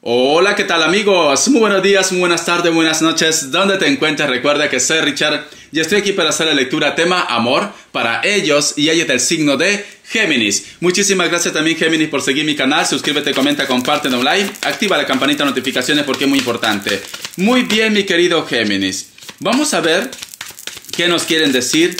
Hola, ¿qué tal amigos? Muy buenos días, muy buenas tardes, buenas noches. ¿Dónde te encuentras? Recuerda que soy Richard y estoy aquí para hacer la lectura tema amor para ellos y ellas del signo de Géminis. Muchísimas gracias también Géminis por seguir mi canal. Suscríbete, comenta, comparte, no like. Activa la campanita de notificaciones porque es muy importante. Muy bien, mi querido Géminis. Vamos a ver qué nos quieren decir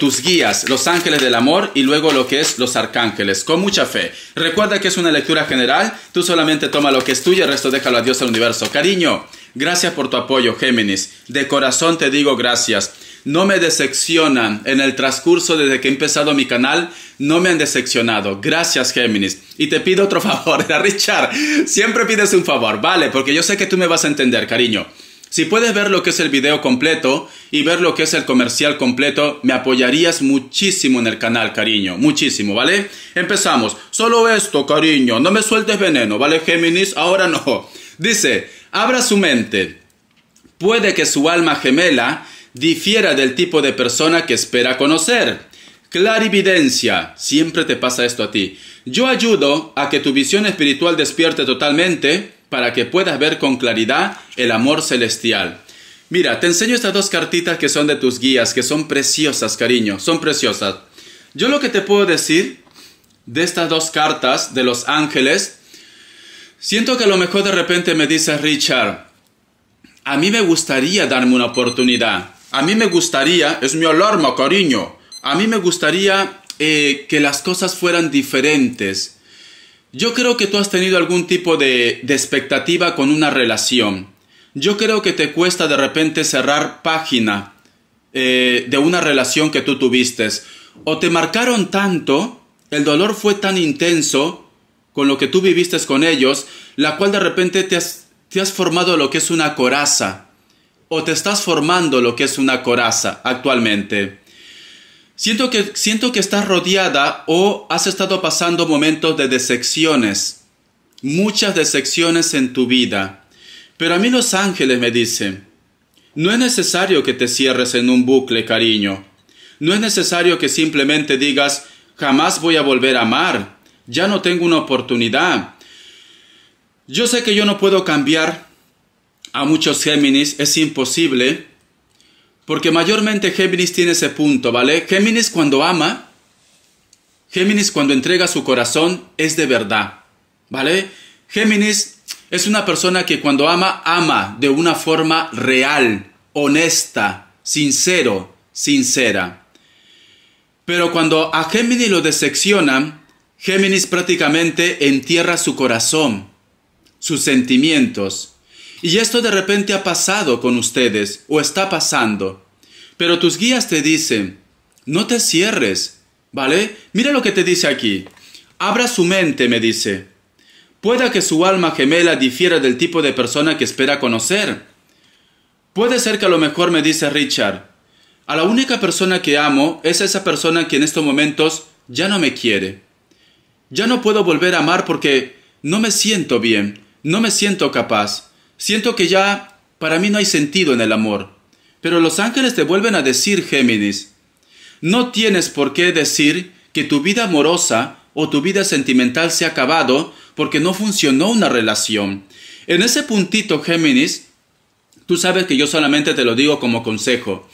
tus guías, los ángeles del amor y luego lo que es los arcángeles, con mucha fe. Recuerda que es una lectura general, tú solamente toma lo que es tuyo, el resto déjalo a Dios, al universo. Cariño, gracias por tu apoyo, Géminis. De corazón te digo gracias. No me decepcionan en el transcurso desde que he empezado mi canal, no me han decepcionado. Gracias, Géminis. Y te pido otro favor, Richard, siempre pides un favor, ¿vale? Porque yo sé que tú me vas a entender, cariño. Si puedes ver lo que es el video completo y ver lo que es el comercial completo, me apoyarías muchísimo en el canal, cariño. Muchísimo, ¿vale? Empezamos. Solo esto, cariño. No me sueltes veneno, ¿vale, Géminis? Ahora no. Dice, abra su mente. Puede que su alma gemela difiera del tipo de persona que espera conocer. Clarividencia. Siempre te pasa esto a ti. Yo ayudo a que tu visión espiritual despierte totalmente para que puedas ver con claridad el amor celestial. Mira, te enseño estas dos cartitas que son de tus guías, que son preciosas, cariño, son preciosas. Yo lo que te puedo decir de estas dos cartas de los ángeles, siento que a lo mejor de repente me dices, Richard, a mí me gustaría darme una oportunidad. A mí me gustaría, es mi alarma, cariño, a mí me gustaría que las cosas fueran diferentes. Yo creo que tú has tenido algún tipo de expectativa con una relación. Yo creo que te cuesta de repente cerrar página de una relación que tú tuviste. O te marcaron tanto, el dolor fue tan intenso con lo que tú viviste con ellos, la cual de repente te has formado lo que es una coraza. O te estás formando lo que es una coraza actualmente. Siento que estás rodeada o has estado pasando momentos de decepciones. Muchas decepciones en tu vida. Pero a mí los ángeles me dicen, no es necesario que te cierres en un bucle, cariño. No es necesario que simplemente digas, jamás voy a volver a amar. Ya no tengo una oportunidad. Yo sé que yo no puedo cambiar a muchos Géminis, es imposible. Porque mayormente Géminis tiene ese punto, ¿vale? Géminis cuando ama, Géminis cuando entrega su corazón es de verdad, ¿vale? Géminis es una persona que cuando ama, ama de una forma real, honesta, sincera. Pero cuando a Géminis lo decepcionan, Géminis prácticamente entierra su corazón, sus sentimientos. Y esto de repente ha pasado con ustedes, o está pasando. Pero tus guías te dicen, no te cierres, ¿vale? Mira lo que te dice aquí. Abra su mente, me dice. Pueda que su alma gemela difiera del tipo de persona que espera conocer. Puede ser que a lo mejor me dice Richard, a la única persona que amo es esa persona que en estos momentos ya no me quiere. Ya no puedo volver a amar porque no me siento bien, no me siento capaz. Siento que ya para mí no hay sentido en el amor. Pero los ángeles te vuelven a decir, Géminis, no tienes por qué decir que tu vida amorosa o tu vida sentimental se ha acabado porque no funcionó una relación. En ese puntito, Géminis, tú sabes que yo solamente te lo digo como consejo.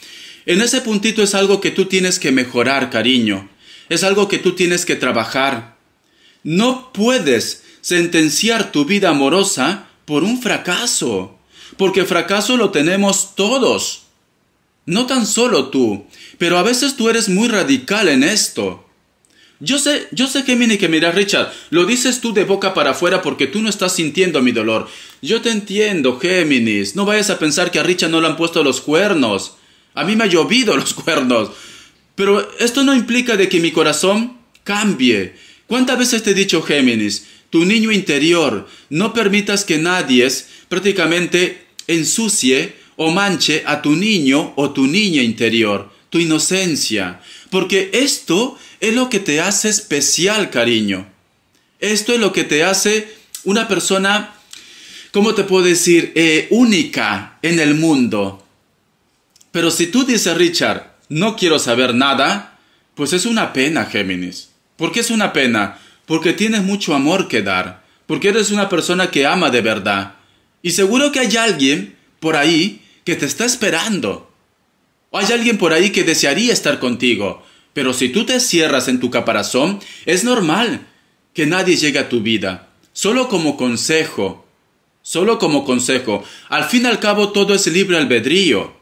En ese puntito es algo que tú tienes que mejorar, cariño. Es algo que tú tienes que trabajar. No puedes sentenciar tu vida amorosa por un fracaso, porque fracaso lo tenemos todos, no tan solo tú, pero a veces tú eres muy radical en esto. Yo sé Géminis, que mira, Richard, lo dices tú de boca para afuera porque tú no estás sintiendo mi dolor. Yo te entiendo, Géminis, no vayas a pensar que a Richard no le han puesto los cuernos, a mí me ha llovido los cuernos, pero esto no implica de que mi corazón cambie. ¿Cuántas veces te he dicho, Géminis? Tu niño interior, no permitas que nadie prácticamente ensucie o manche a tu niño o tu niña interior, tu inocencia. Porque esto es lo que te hace especial, cariño. Esto es lo que te hace una persona, ¿cómo te puedo decir? Única en el mundo. Pero si tú dices, Richard, no quiero saber nada, pues es una pena, Géminis. ¿Por qué es una pena? Porque tienes mucho amor que dar, porque eres una persona que ama de verdad. Y seguro que hay alguien por ahí que te está esperando. O hay alguien por ahí que desearía estar contigo. Pero si tú te cierras en tu caparazón, es normal que nadie llegue a tu vida. Solo como consejo. Al fin y al cabo todo es libre albedrío.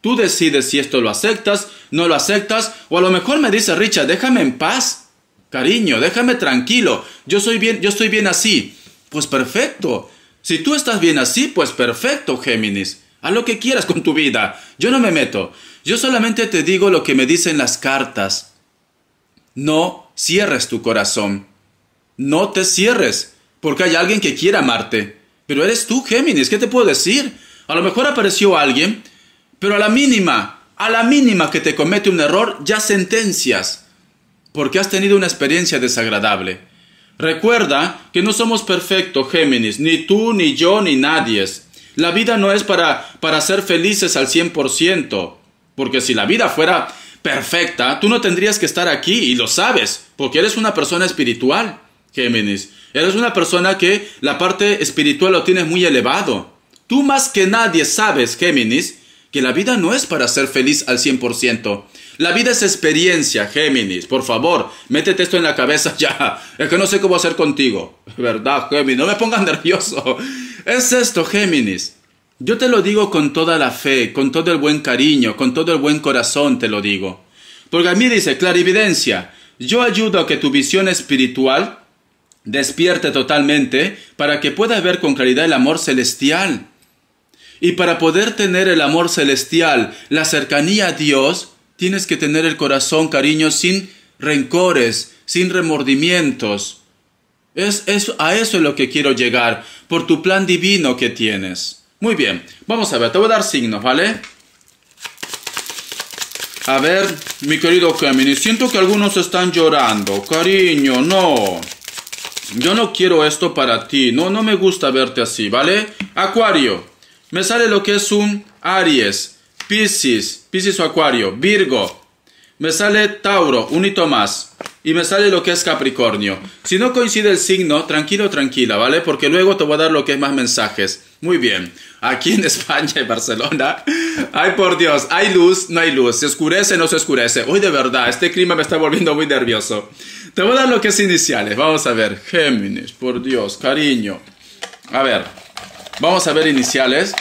Tú decides si esto lo aceptas, no lo aceptas, o a lo mejor me dice Richard, déjame en paz. Cariño, déjame tranquilo. Yo estoy bien así. Pues perfecto. Si tú estás bien así, pues perfecto, Géminis. Haz lo que quieras con tu vida. Yo no me meto. Yo solamente te digo lo que me dicen las cartas. No cierres tu corazón. No te cierres, porque hay alguien que quiere amarte. Pero eres tú, Géminis, ¿qué te puedo decir? A lo mejor apareció alguien, pero a la mínima que te comete un error, ya sentencias, porque has tenido una experiencia desagradable. Recuerda que no somos perfectos, Géminis, ni tú, ni yo, ni nadie. La vida no es para ser felices al 100%, porque si la vida fuera perfecta, tú no tendrías que estar aquí, y lo sabes, porque eres una persona espiritual, Géminis. Eres una persona que la parte espiritual lo tienes muy elevado. Tú más que nadie sabes, Géminis, que la vida no es para ser feliz al 100%. La vida es experiencia, Géminis. Por favor, métete esto en la cabeza ya. Es que no sé cómo hacer contigo. ¿Verdad, Géminis? No me pongas nervioso. Es esto, Géminis. Yo te lo digo con toda la fe, con todo el buen cariño, con todo el buen corazón te lo digo. Porque a mí dice, clarividencia, yo ayudo a que tu visión espiritual despierte totalmente para que puedas ver con claridad el amor celestial. Y para poder tener el amor celestial, la cercanía a Dios, tienes que tener el corazón, cariño, sin rencores, sin remordimientos. A eso es lo que quiero llegar, por tu plan divino que tienes. Muy bien, vamos a ver, te voy a dar signos, ¿vale? A ver, mi querido Géminis, siento que algunos están llorando. Cariño, no. Yo no quiero esto para ti, no me gusta verte así, ¿vale? Acuario, me sale lo que es un Aries, Piscis o Acuario, Virgo, me sale Tauro, un hito más, y me sale lo que es Capricornio. Si no coincide el signo, tranquilo, tranquila, ¿vale? Porque luego te voy a dar lo que es más mensajes. Muy bien, aquí en España, en Barcelona, ay por Dios, hay luz, no hay luz, se oscurece, no se oscurece. Hoy de verdad, este clima me está volviendo muy nervioso. Te voy a dar lo que es iniciales, vamos a ver, Géminis, por Dios, cariño. A ver, vamos a ver iniciales.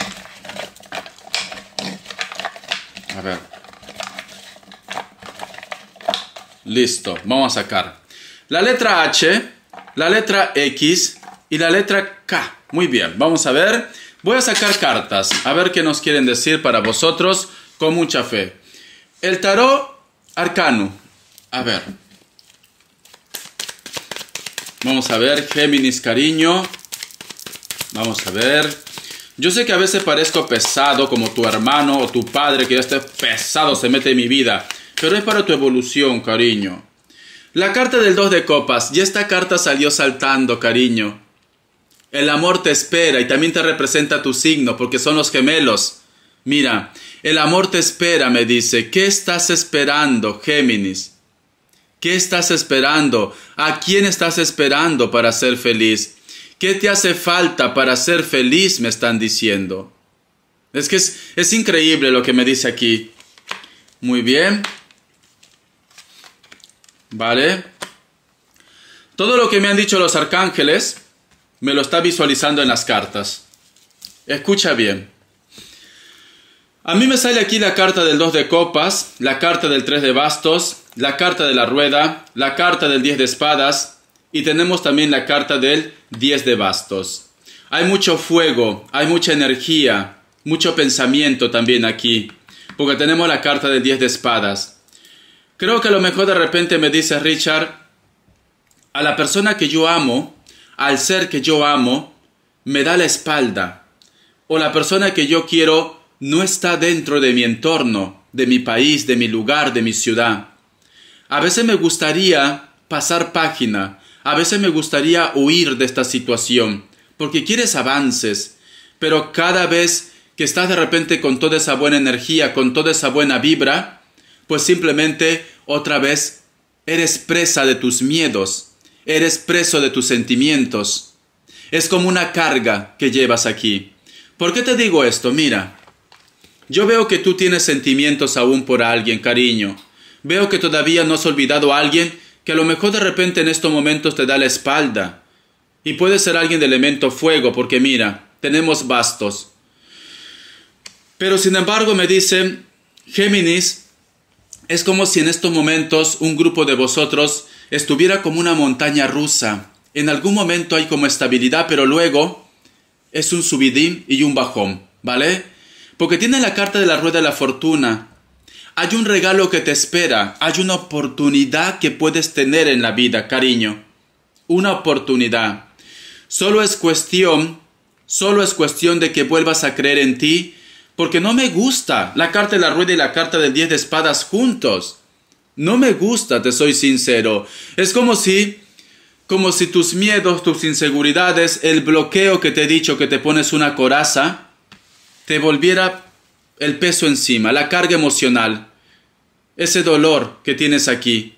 A ver. Listo, vamos a sacar la letra H, la letra X y la letra K. Muy bien, vamos a ver. Voy a sacar cartas, a ver qué nos quieren decir para vosotros con mucha fe. El tarot arcano. A ver. Vamos a ver, Géminis, cariño. Vamos a ver. Yo sé que a veces parezco pesado como tu hermano o tu padre, que ya esté pesado, se mete en mi vida. Pero es para tu evolución, cariño. La carta del 2 de copas. Y esta carta salió saltando, cariño. El amor te espera y también te representa tu signo, porque son los gemelos. Mira, el amor te espera, me dice. ¿Qué estás esperando, Géminis? ¿Qué estás esperando? ¿A quién estás esperando para ser feliz? ¿Qué te hace falta para ser feliz? Me están diciendo. Es que es increíble lo que me dice aquí. Muy bien. Vale. Todo lo que me han dicho los arcángeles me lo está visualizando en las cartas. Escucha bien. A mí me sale aquí la carta del 2 de copas, la carta del 3 de bastos, la carta de la rueda, la carta del 10 de espadas y tenemos también la carta del 10 de bastos. Hay mucho fuego, hay mucha energía, mucho pensamiento también aquí, porque tenemos la carta del 10 de espadas. Creo que a lo mejor de repente me dice Richard, a la persona que yo amo, al ser que yo amo, me da la espalda. O la persona que yo quiero no está dentro de mi entorno, de mi país, de mi lugar, de mi ciudad. A veces me gustaría pasar página, a veces me gustaría huir de esta situación, porque quieres avances, pero cada vez que estás de repente con toda esa buena energía, con toda esa buena vibra, pues simplemente otra vez eres presa de tus miedos, eres preso de tus sentimientos. Es como una carga que llevas aquí. ¿Por qué te digo esto? Mira, yo veo que tú tienes sentimientos aún por alguien, cariño. Veo que todavía no has olvidado a alguien que a lo mejor de repente en estos momentos te da la espalda. Y puede ser alguien de elemento fuego, porque mira, tenemos bastos. Pero sin embargo me dicen, Géminis, es como si en estos momentos un grupo de vosotros estuviera como una montaña rusa. En algún momento hay como estabilidad, pero luego es un subidín y un bajón, ¿vale? Porque tiene la carta de la rueda de la fortuna. Hay un regalo que te espera, hay una oportunidad que puedes tener en la vida, cariño. Una oportunidad. Solo es cuestión de que vuelvas a creer en ti, porque no me gusta la carta de la rueda y la carta del 10 de espadas juntos. No me gusta, te soy sincero. Es como si tus miedos, tus inseguridades, el bloqueo que te he dicho que te pones una coraza, te volviera el peso encima, la carga emocional, ese dolor que tienes aquí,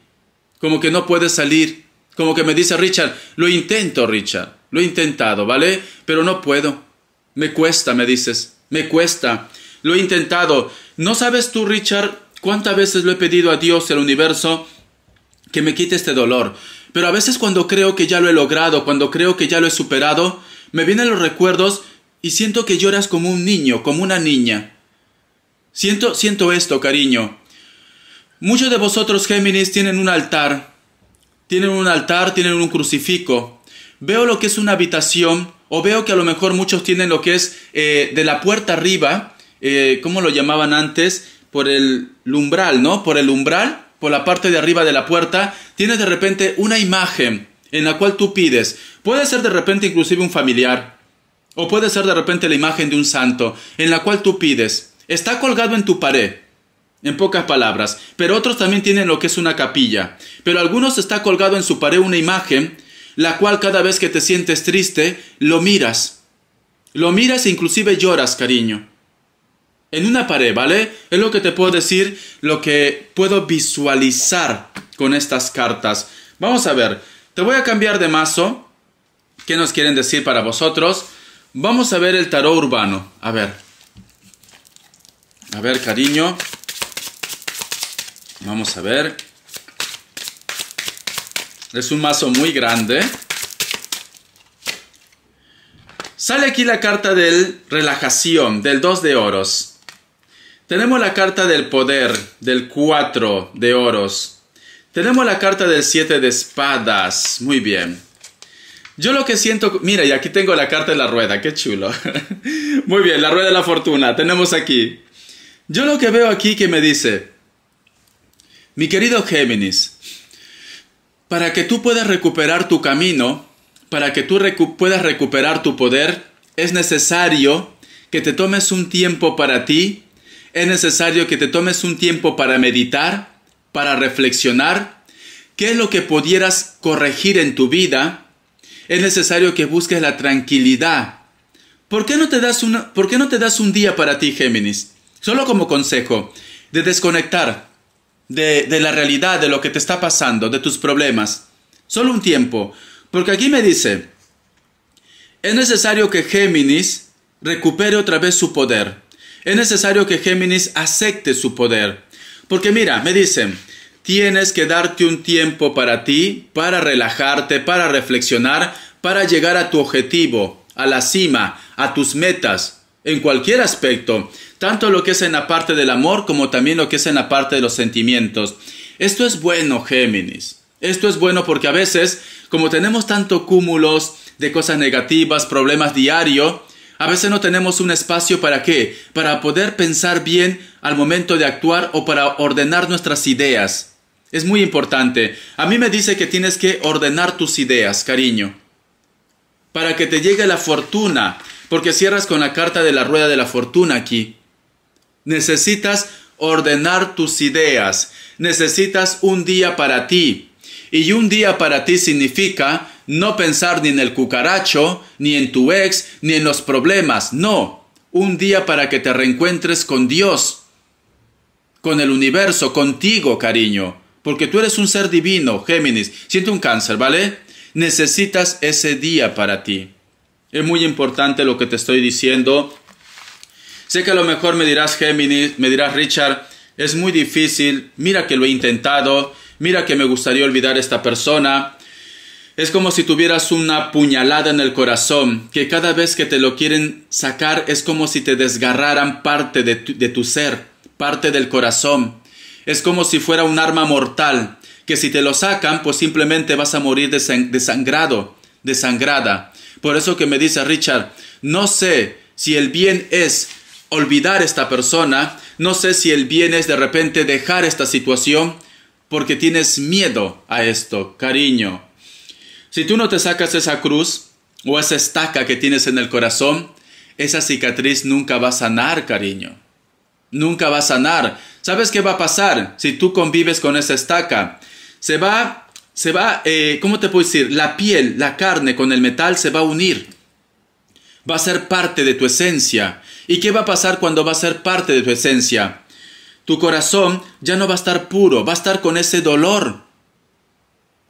como que no puedes salir, como que me dice Richard, lo intento Richard, lo he intentado, ¿vale? Pero no puedo, me cuesta, me dices, me cuesta, lo he intentado. ¿No sabes tú, Richard, cuántas veces lo he pedido a Dios, al universo, que me quite este dolor? Pero a veces cuando creo que ya lo he logrado, cuando creo que ya lo he superado, me vienen los recuerdos y siento que lloras como un niño, como una niña. Siento esto, cariño. Muchos de vosotros, Géminis, tienen un altar, tienen un crucifijo. Veo lo que es una habitación, o veo que a lo mejor muchos tienen lo que es de la puerta arriba, ¿cómo lo llamaban antes? Por el umbral, ¿no? Por el umbral. Por la parte de arriba de la puerta, tienes de repente una imagen en la cual tú pides. Puede ser de repente inclusive un familiar, o puede ser de repente la imagen de un santo, en la cual tú pides. Está colgado en tu pared, en pocas palabras, pero otros también tienen lo que es una capilla. Pero algunos está colgado en su pared una imagen, la cual cada vez que te sientes triste, lo miras e inclusive lloras, cariño. En una pared, ¿vale? Es lo que te puedo decir, lo que puedo visualizar con estas cartas. Vamos a ver, te voy a cambiar de mazo. ¿Qué nos quieren decir para vosotros? Vamos a ver el tarot urbano. A ver, cariño. Vamos a ver. Es un mazo muy grande. Sale aquí la carta del relajación, del 2 de oros. Tenemos la carta del poder, del 4 de oros. Tenemos la carta del 7 de espadas. Muy bien. Yo lo que siento... Mira, y aquí tengo la carta de la rueda. ¡Qué chulo! Muy bien, la rueda de la fortuna. Tenemos aquí. Yo lo que veo aquí que me dice... Mi querido Géminis, para que tú puedas recuperar tu camino, para que tú puedas recuperar tu poder, es necesario que te tomes un tiempo para ti. Es necesario que te tomes un tiempo para meditar, para reflexionar, qué es lo que pudieras corregir en tu vida. Es necesario que busques la tranquilidad. ¿Por qué no te das un día para ti, Géminis? Solo como consejo, de desconectar de la realidad, de lo que te está pasando, de tus problemas. Solo un tiempo. Porque aquí me dice, es necesario que Géminis recupere otra vez su poder. Es necesario que Géminis acepte su poder. Porque mira, me dicen, tienes que darte un tiempo para ti, para relajarte, para reflexionar, para llegar a tu objetivo, a la cima, a tus metas, en cualquier aspecto. Tanto lo que es en la parte del amor, como también lo que es en la parte de los sentimientos. Esto es bueno, Géminis. Esto es bueno porque a veces, como tenemos tantos cúmulos de cosas negativas, problemas diarios, a veces no tenemos un espacio ¿para qué? Para poder pensar bien al momento de actuar o para ordenar nuestras ideas. Es muy importante. A mí me dice que tienes que ordenar tus ideas, cariño, para que te llegue la fortuna, porque cierras con la carta de la rueda de la fortuna aquí. Necesitas ordenar tus ideas. Necesitas un día para ti. Y un día para ti significa no pensar ni en el cucaracho, ni en tu ex, ni en los problemas. No, un día para que te reencuentres con Dios, con el universo, contigo, cariño. Porque tú eres un ser divino, Géminis. Siente un cáncer, ¿vale? Necesitas ese día para ti. Es muy importante lo que te estoy diciendo. Sé que a lo mejor me dirás, Géminis, me dirás, Richard, es muy difícil. Mira que lo he intentado. Mira que me gustaría olvidar a esta persona. Es como si tuvieras una puñalada en el corazón, que cada vez que te lo quieren sacar es como si te desgarraran parte de tu ser, parte del corazón. Es como si fuera un arma mortal, que si te lo sacan, pues simplemente vas a morir desangrado, desangrada. Por eso que me dice Richard, no sé si el bien es olvidar a esta persona, no sé si el bien es de repente dejar esta situación, porque tienes miedo a esto, cariño. Si tú no te sacas esa cruz o esa estaca que tienes en el corazón, esa cicatriz nunca va a sanar, cariño. Nunca va a sanar. ¿Sabes qué va a pasar si tú convives con esa estaca? ¿Cómo te puedo decir? La piel, la carne con el metal se va a unir. Va a ser parte de tu esencia. ¿Y qué va a pasar cuando va a ser parte de tu esencia? Tu corazón ya no va a estar puro, va a estar con ese dolor.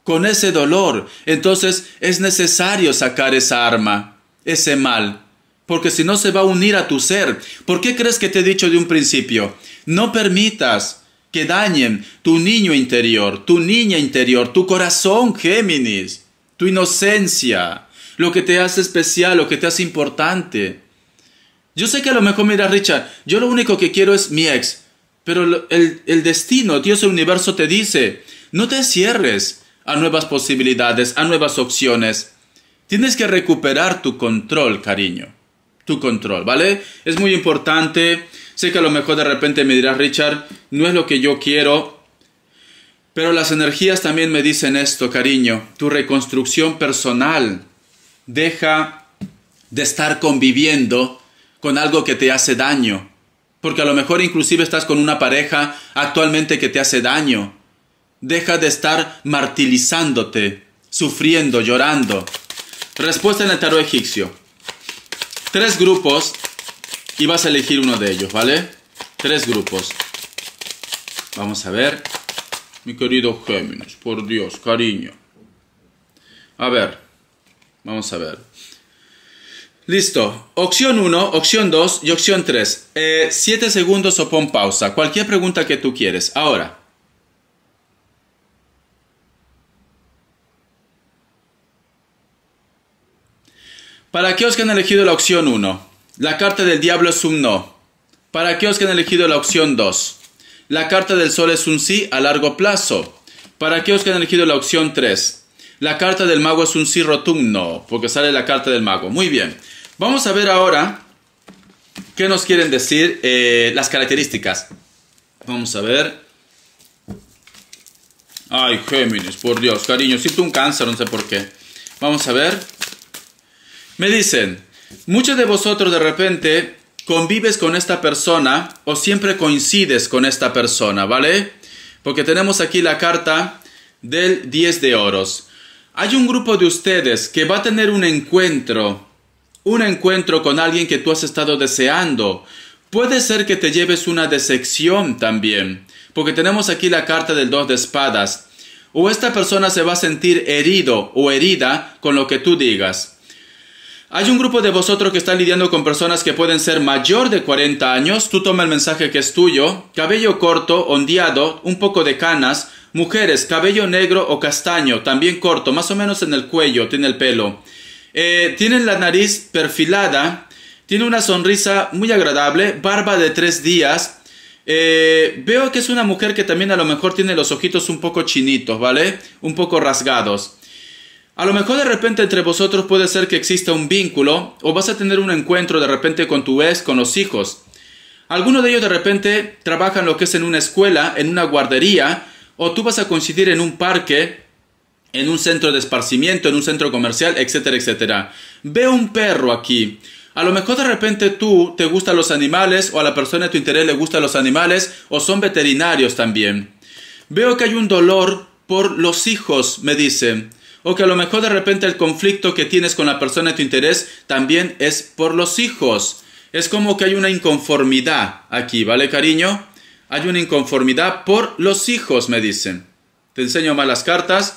Con ese dolor. Entonces es necesario sacar esa arma, ese mal, porque si no se va a unir a tu ser. ¿Por qué crees que te he dicho de un principio? No permitas que dañen tu niño interior, tu niña interior, tu corazón, Géminis, tu inocencia, lo que te hace especial, lo que te hace importante. Yo sé que a lo mejor me dirás, Richard, yo lo único que quiero es mi ex, pero el destino, Dios, el universo te dice, no te cierres a nuevas posibilidades, a nuevas opciones. Tienes que recuperar tu control, cariño. Tu control, ¿vale? Es muy importante. Sé que a lo mejor de repente me dirás, Richard, no es lo que yo quiero. Pero las energías también me dicen esto, cariño. Tu reconstrucción personal. Deja de estar conviviendo con algo que te hace daño. Porque a lo mejor inclusive estás con una pareja actualmente que te hace daño. Deja de estar martirizándote, sufriendo, llorando. Respuesta en el tarot egipcio. 3 grupos y vas a elegir uno de ellos, ¿vale? 3 grupos. Vamos a ver. Mi querido Géminis, por Dios, cariño. A ver, vamos a ver. Listo. Opción 1, opción 2 y opción 3. 7 segundos o pon pausa. Cualquier pregunta que tú quieres. Ahora. Para aquellos que han elegido la opción 1, la carta del diablo es un no. Para aquellos que han elegido la opción 2, la carta del sol es un sí a largo plazo. Para aquellos que han elegido la opción 3, la carta del mago es un sí rotundo, porque sale la carta del mago. Muy bien. Vamos a ver ahora qué nos quieren decir las características. Vamos a ver. Ay, Géminis, por Dios, cariño, siento un cáncer, no sé por qué. Vamos a ver. Me dicen, muchos de vosotros de repente convives con esta persona o siempre coincides con esta persona, ¿vale? Porque tenemos aquí la carta del 10 de oros. Hay un grupo de ustedes que va a tener un encuentro con alguien que tú has estado deseando. Puede ser que te lleves una decepción también, porque tenemos aquí la carta del 2 de espadas. O esta persona se va a sentir herido o herida con lo que tú digas. Hay un grupo de vosotros que están lidiando con personas que pueden ser mayor de 40 años. Tú toma el mensaje que es tuyo. Cabello corto, ondeado, un poco de canas. Mujeres, cabello negro o castaño, también corto, más o menos en el cuello, tiene el pelo. Tienen la nariz perfilada. Tiene una sonrisa muy agradable. Barba de 3 días. Veo que es una mujer que también a lo mejor tiene los ojitos un poco chinitos, ¿vale? Un poco rasgados. A lo mejor de repente entre vosotros puede ser que exista un vínculo o vas a tener un encuentro de repente con tu ex, con los hijos. Algunos de ellos de repente trabajan lo que es en una escuela, en una guardería, o tú vas a coincidir en un parque, en un centro de esparcimiento, en un centro comercial, etcétera, etcétera. Veo un perro aquí. A lo mejor de repente tú te gustan los animales o a la persona de tu interés le gustan los animales o son veterinarios también. Veo que hay un dolor por los hijos, me dicen. O que a lo mejor de repente el conflicto que tienes con la persona de tu interés también es por los hijos. Es como que hay una inconformidad aquí, ¿vale, cariño? Hay una inconformidad por los hijos, me dicen. Te enseño más las cartas.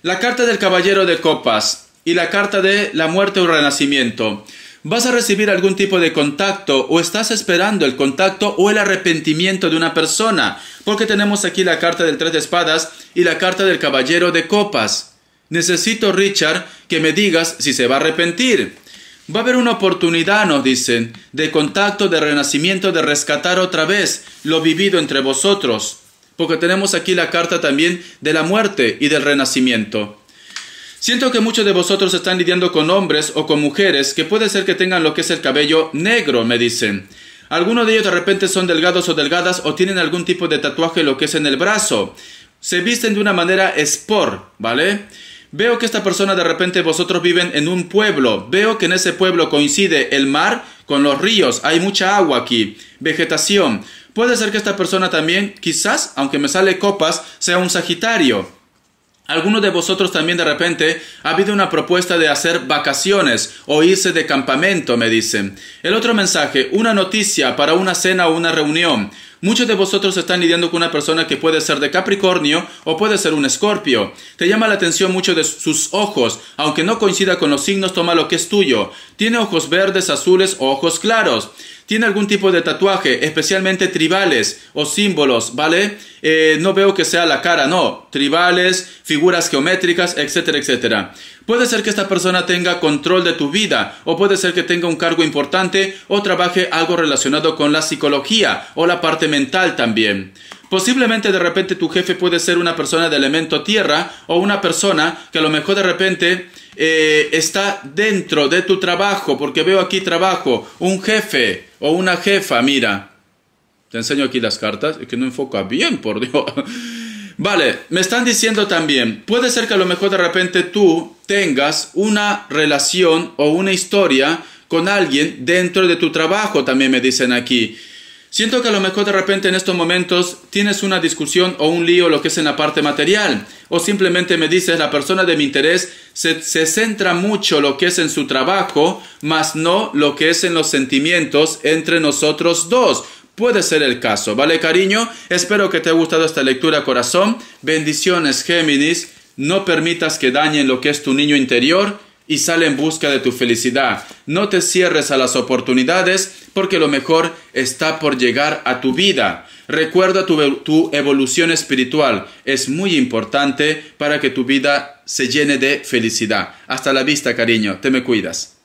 La carta del caballero de copas y la carta de la muerte o renacimiento. ¿Vas a recibir algún tipo de contacto o estás esperando el contacto o el arrepentimiento de una persona? Porque tenemos aquí la carta del 3 de espadas y la carta del caballero de copas. Necesito, Richard, que me digas si se va a arrepentir. Va a haber una oportunidad, nos dicen, de contacto, de renacimiento, de rescatar otra vez lo vivido entre vosotros. Porque tenemos aquí la carta también de la muerte y del renacimiento. Siento que muchos de vosotros están lidiando con hombres o con mujeres que puede ser que tengan lo que es el cabello negro, me dicen. Algunos de ellos de repente son delgados o delgadas o tienen algún tipo de tatuaje lo que es en el brazo. Se visten de una manera sport, ¿vale? Veo que esta persona de repente vosotros viven en un pueblo. Veo que en ese pueblo coincide el mar con los ríos. Hay mucha agua aquí, vegetación. Puede ser que esta persona también, quizás, aunque me sale copas, sea un Sagitario. Algunos de vosotros también de repente ha habido una propuesta de hacer vacaciones o irse de campamento, me dicen. El otro mensaje, una noticia para una cena o una reunión. Muchos de vosotros están lidiando con una persona que puede ser de Capricornio o puede ser un Escorpio. Te llama la atención mucho de sus ojos. Aunque no coincida con los signos, toma lo que es tuyo. Tiene ojos verdes, azules o ojos claros. Tiene algún tipo de tatuaje, especialmente tribales o símbolos, ¿vale? No veo que sea la cara, no. Tribales, figuras geométricas, etcétera, etcétera. Puede ser que esta persona tenga control de tu vida, o puede ser que tenga un cargo importante, o trabaje algo relacionado con la psicología, o la parte mental también. Posiblemente de repente tu jefe puede ser una persona de elemento tierra, o una persona que a lo mejor de repente está dentro de tu trabajo, porque veo aquí trabajo, un jefe o una jefa, mira. Te enseño aquí las cartas, es que no enfoca bien, por Dios. Vale, me están diciendo también, puede ser que a lo mejor de repente tú tengas una relación o una historia con alguien dentro de tu trabajo, también me dicen aquí. Siento que a lo mejor de repente en estos momentos tienes una discusión o un lío lo que es en la parte material. O simplemente me dices, la persona de mi interés se centra mucho lo que es en su trabajo, más no lo que es en los sentimientos entre nosotros dos. Puede ser el caso, ¿vale, cariño? Espero que te haya gustado esta lectura, corazón. Bendiciones, Géminis. No permitas que dañen lo que es tu niño interior y sale en busca de tu felicidad. No te cierres a las oportunidades porque lo mejor está por llegar a tu vida. Recuerda tu evolución espiritual. Es muy importante para que tu vida se llene de felicidad. Hasta la vista, cariño. Te me cuidas.